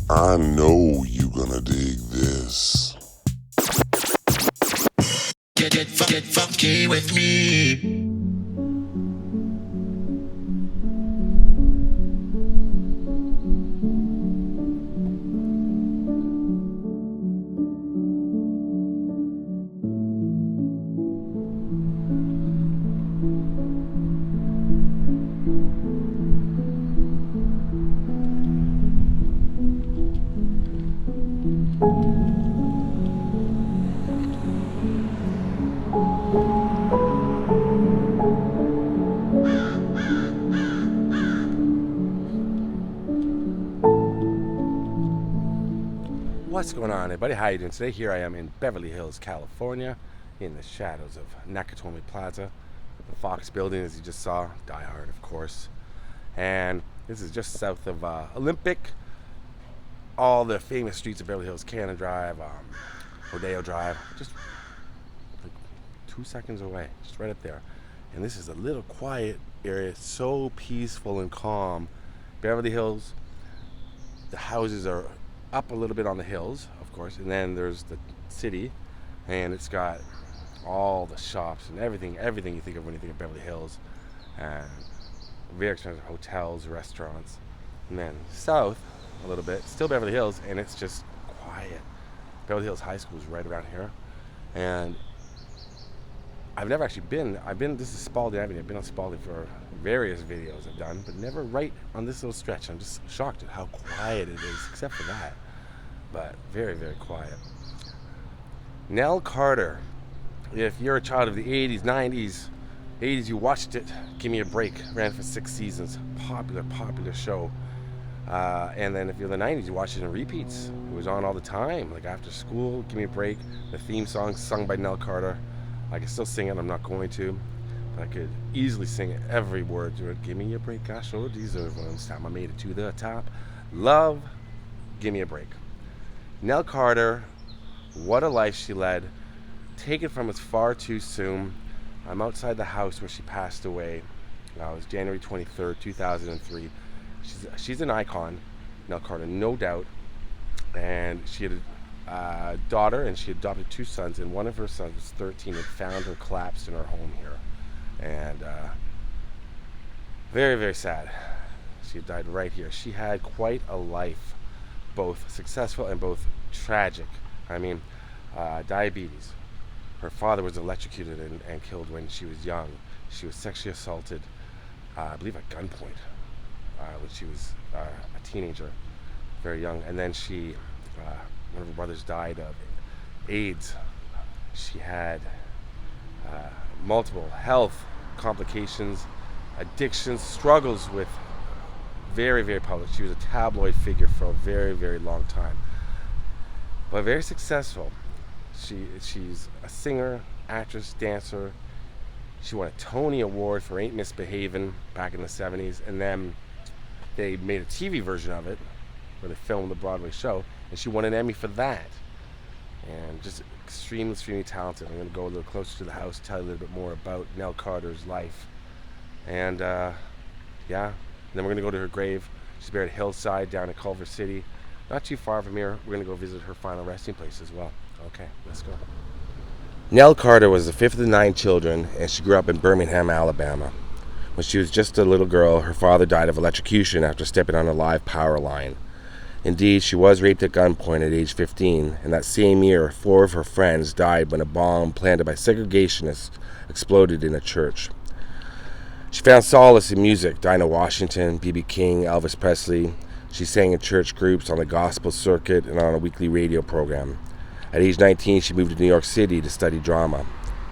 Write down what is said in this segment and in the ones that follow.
I know you gonna dig this. Get funky with me. What's going on, everybody? How you doing today? Here I am in Beverly Hills, California, in the shadows of Nakatomi Plaza, the Fox building, as you just saw, Die Hard, of course. And this is just south of Olympic, all the famous streets of Beverly Hills, Cannon Drive, Rodeo Drive, just like 2 seconds away, just right up there. And this is a little quiet area, so peaceful and calm. Beverly Hills, the houses are up a little bit on the hills, of course, and then there's the city, and it's got all the shops and everything you think of when you think of Beverly Hills, and very expensive hotels, restaurants. And then south a little bit, still Beverly Hills, and it's just quiet. Beverly Hills High School is right around here, and I've never actually been. This is Spalding Avenue. I've been on Spalding for various videos I've done, but never right on this little stretch. I'm just shocked at how quiet it is, except for that. But very, very quiet. Nell Carter. If you're a child of the 80s, 90s, 80s, you watched it. Gimme a Break. Ran for 6 seasons. Popular show. And then if you're the 90s, you watched it in repeats. It was on all the time, like after school. Gimme a Break. The theme song sung by Nell Carter. I can still sing it. I'm not going to. But I could easily sing every word to it. Give me a break. I sure deserve one. This time I made it to the top. Love. Give me a break. Nell Carter. What a life she led. Taken from us far too soon. I'm outside the house where she passed away. It was January 23rd, 2003. She's an icon, Nell Carter, no doubt. And she had a daughter, and she adopted 2 sons, and one of her sons was 13 and found her collapsed in her home here. And very, very sad. She died right here. She had quite a life, both successful and both tragic. I mean, diabetes. Her father was electrocuted and killed when she was young. She was sexually assaulted, I believe at gunpoint, when she was a teenager, very young. And then one of her brothers died of AIDS. She had multiple health complications, addictions, struggles with very, very public. She was a tabloid figure for a very, very long time, but very successful. She's a singer, actress, dancer. She won a Tony Award for Ain't Misbehavin' back in the 70s, and then they made a TV version of it where they filmed the Broadway show, and she won an Emmy for that. And just extremely talented. I'm going to go a little closer to the house, tell you a little bit more about Nell Carter's life. And and then we're going to go to her grave. She's buried at Hillside down in Culver City. Not too far from here. We're going to go visit her final resting place as well. Okay, let's go. Nell Carter was the 5th of the 9 children, and she grew up in Birmingham, Alabama. When she was just a little girl, her father died of electrocution after stepping on a live power line. Indeed, she was raped at gunpoint at age 15, and that same year, 4 of her friends died when a bomb planted by segregationists exploded in a church. She found solace in music. Dinah Washington, B.B. King, Elvis Presley. She sang in church groups, on the gospel circuit, and on a weekly radio program. At age 19, she moved to New York City to study drama.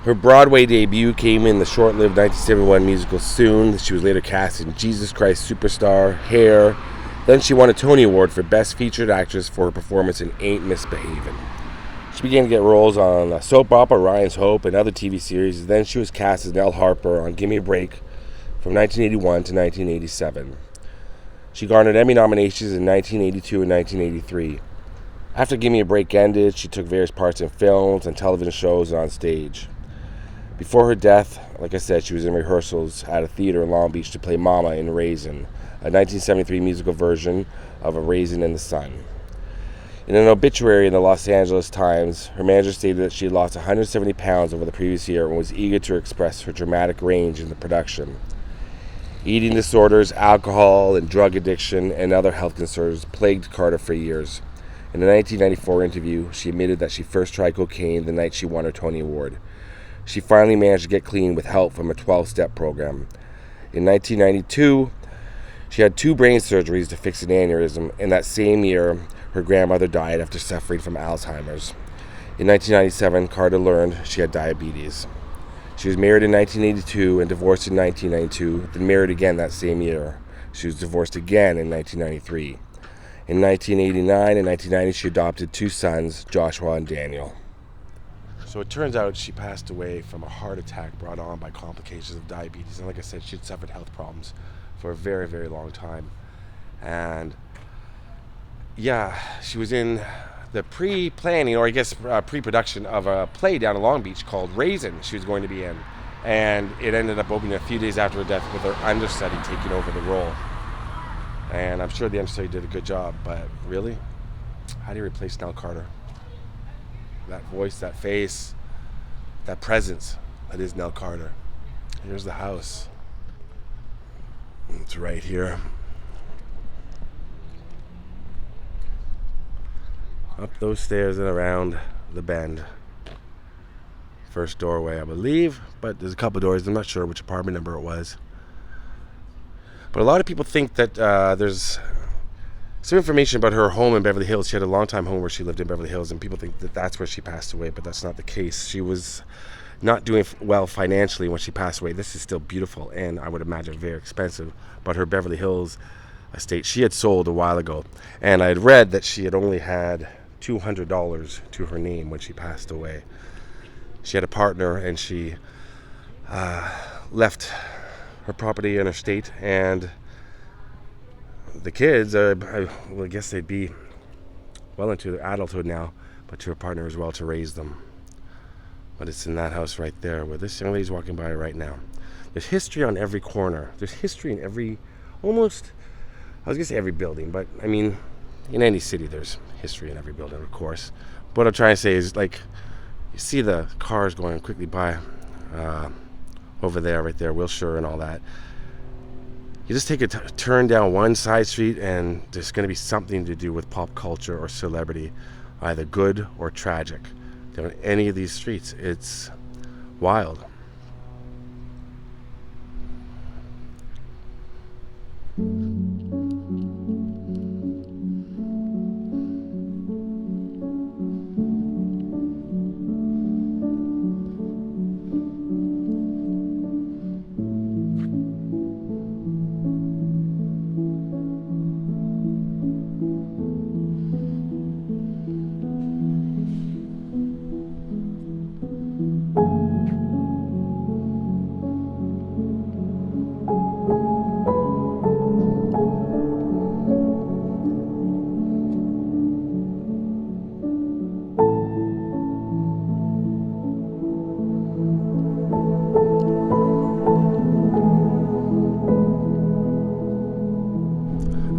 Her Broadway debut came in the short-lived 1971 musical Soon. She was later cast in Jesus Christ Superstar, Hair. Then she won a Tony Award for Best Featured Actress for her performance in Ain't Misbehavin'. She began to get roles on soap opera Ryan's Hope and other TV series. Then she was cast as Nell Harper on Gimme a Break from 1981 to 1987. She garnered Emmy nominations in 1982 and 1983. After Gimme a Break ended, she took various parts in films and television shows and on stage. Before her death, like I said, she was in rehearsals at a theater in Long Beach to play Mama in Raisin, a 1973 musical version of A Raisin in the Sun. In an obituary in the Los Angeles Times, her manager stated that she had lost 170 pounds over the previous year and was eager to express her dramatic range in the production. Eating disorders, alcohol and drug addiction, and other health concerns plagued Carter for years. In a 1994 interview, she admitted that she first tried cocaine the night she won her Tony Award. She finally managed to get clean with help from a 12-step program. In 1992, she had 2 brain surgeries to fix an aneurysm, and that same year, her grandmother died after suffering from Alzheimer's. In 1997, Carter learned she had diabetes. She was married in 1982 and divorced in 1992, then married again that same year. She was divorced again in 1993. In 1989 and 1990, she adopted 2 sons, Joshua and Daniel. So it turns out she passed away from a heart attack brought on by complications of diabetes. And like I said, she'd suffered health problems for a very, very long time. And yeah, she was in the pre-planning, or I guess pre-production of a play down in Long Beach called Raisin she was going to be in. And it ended up opening a few days after her death with her understudy taking over the role. And I'm sure the understudy did a good job, but really? How do you replace Nell Carter? That voice, that face, that presence, that is Nell Carter. Here's the house. It's right here. Up those stairs and around the bend. First doorway, I believe, but there's a couple doors. I'm not sure which apartment number it was. But a lot of people think that there's some information about her home in Beverly Hills. She had a long-time home where she lived in Beverly Hills, and people think that that's where she passed away, but that's not the case. She was not doing well financially when she passed away. This is still beautiful, and I would imagine very expensive, but her Beverly Hills estate, she had sold a while ago, and I had read that she had only had $200 to her name when she passed away. She had a partner, and she left her property in her state, and the kids, I guess they'd be well into their adulthood now, but to her partner as well to raise them. But it's in that house right there where this young lady's walking by right now. There's history on every corner. There's history in every, almost, I was going to say every building, but I mean, in any city there's history in every building, of course. What I'm trying to say is, like, you see the cars going quickly by over there, right there, Wilshire and all that. You just take a turn down one side street and there's going to be something to do with pop culture or celebrity, either good or tragic. Down any of these streets, it's wild.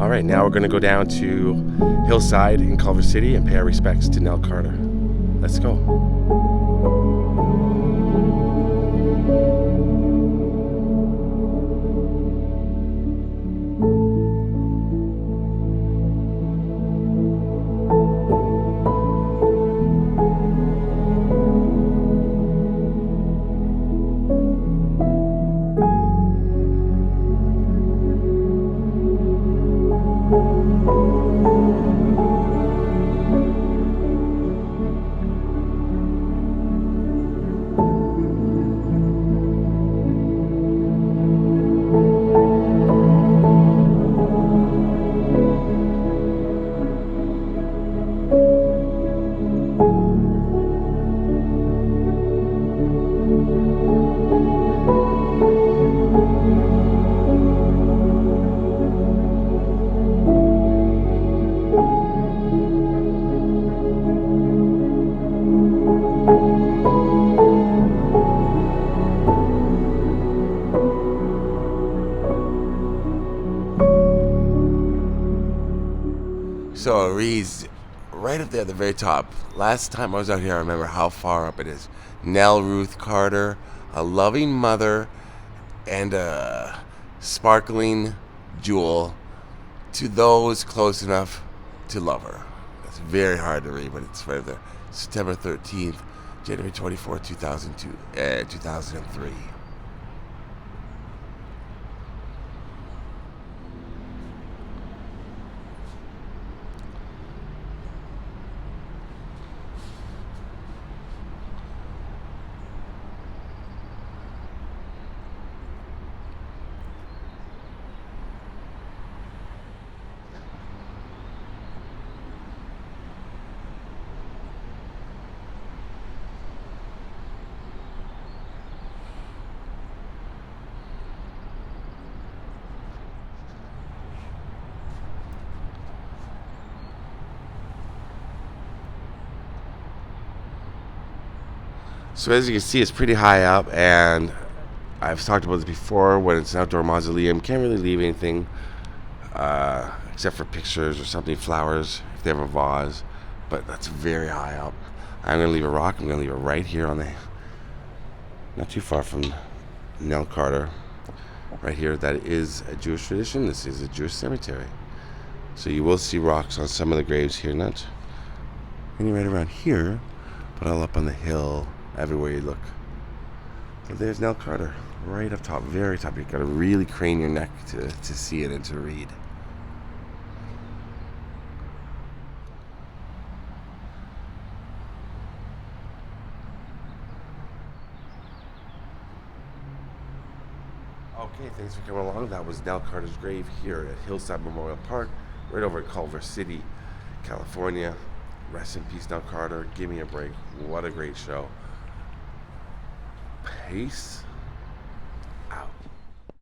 All right, now we're going to go down to Hillside in Culver City and pay our respects to Nell Carter. Let's go. So Reed's right up there at the very top. Last time I was out here, I remember how far up it is. Nell Ruth Carter, a loving mother, and a sparkling jewel to those close enough to love her. It's very hard to read, but it's right there. September 13th, January 24th, 2003. So as you can see, it's pretty high up, and I've talked about this before. When it's an outdoor mausoleum, can't really leave anything except for pictures or something, flowers, if they have a vase. But that's very high up. I'm going to leave a rock. I'm going to leave it right here on the, not too far from Nell Carter. Right here, that is a Jewish tradition. This is a Jewish cemetery. So you will see rocks on some of the graves here, not any right around here, but all up on the hill. Everywhere you look. But there's Nell Carter, right up top, very top. You've got to really crane your neck to see it and to read. Okay, thanks for coming along. That was Nell Carter's grave here at Hillside Memorial Park, right over in Culver City, California. Rest in peace, Nell Carter. Give me a break. What a great show. Peace.